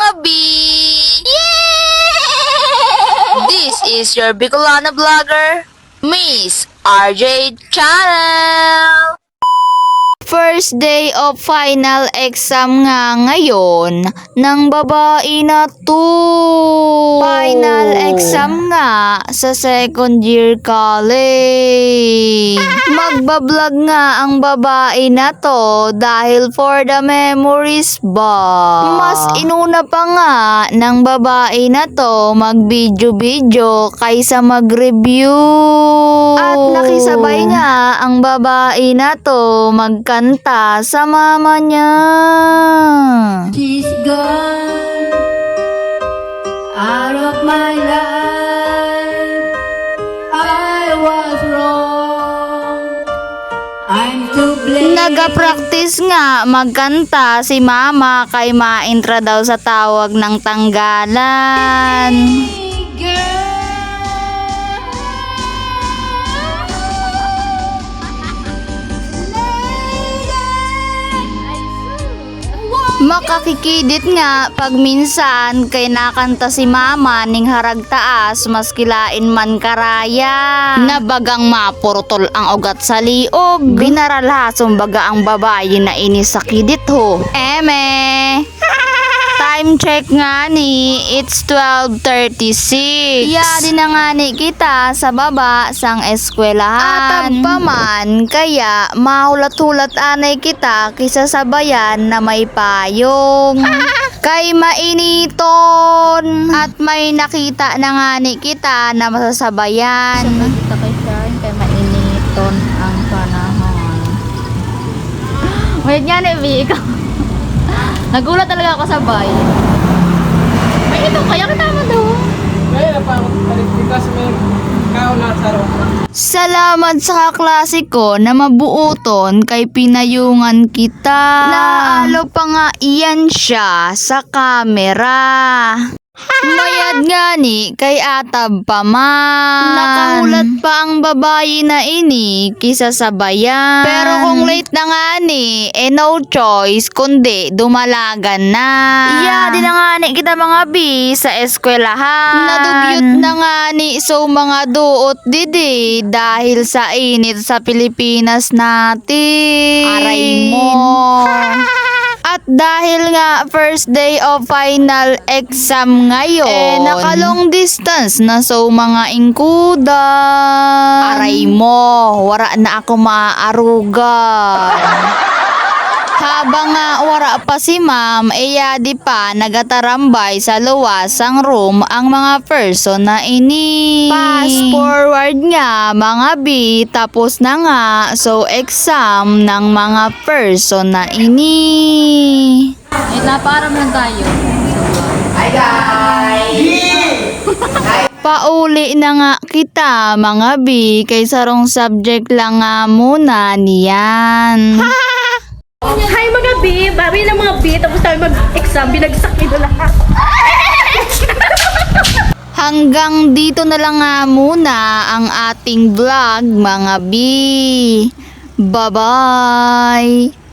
mga B! This is your Bicolana vlogger, Miss RJ Channel! First day of final exam nga ngayon ng babae na to. Final exam nga sa second year college. Magbablog nga ang babae na to dahil for the memories ba. Mas inuna pa nga ng babae na to mag-video-video kaysa mag-review. At nakisabay nga ang babae na to magkanta sa mama niya. She's gone out of my life. I was wrong. I'm to blame. Nagapractice nga magkanta si mama kay maentra daw sa tawag ng tanggalan. Makakikidit nga pag minsan kay nakanta si mama ning harag taas mas kilain man karaya. Nabagang mapurtol ang ugat sa liog. Binaralhasong baga ang babae na inisakidit ho. Eme! Time check nga ni, it's 12:36. Yari na nga ni kita sa baba sang eskwelahan. Atag pa man, kaya mahulat-hulat anay kita kisa sa bayan na may payong. Kay mainiton at may nakita na nga ni kita na masasabayan. Nakita kay Sharon kay mainiton ang panahon. Wait nga ni Vi, ikaw. Nagulat talaga ako sa bay. May ito kaya kita mo doon. Kaya pa ako palipitas may kauna sa roon. Salamat sa kaklase ko na mabuoton kay pinayungan kita. Laalo pa nga iyan siya sa camera. Mayad nga ni kay atab pa man. Nakahulat pa ang babae na ini kisa sa bayan. Pero kung late na nga ni, no choice kundi dumalagan na. Di na nga ni kita mga B sa eskwelahan. Nadugyot na nga ni so mga duot didi dahil sa init sa Pilipinas natin. Aray mo. At dahil nga first day of final exam ngayon, nakalong distance na so mga ingkuda. Aray mo, wara na ako maaaruga. Habang nga wara pa si ma'am, di pa nagatarambay sa luwasang room ang mga person na ini. Fast forward nga mga B, tapos na nga so exam ng mga person na ini. Eh, naparam lang tayo. Pauli na nga kita mga B, kay sarong subject lang nga muna niyan. Hi mga B! Bawi ng mga B, tapos tayo mag-exam, binagsakin na lahat. Hanggang dito na lang nga muna ang ating vlog mga B. Bye-bye!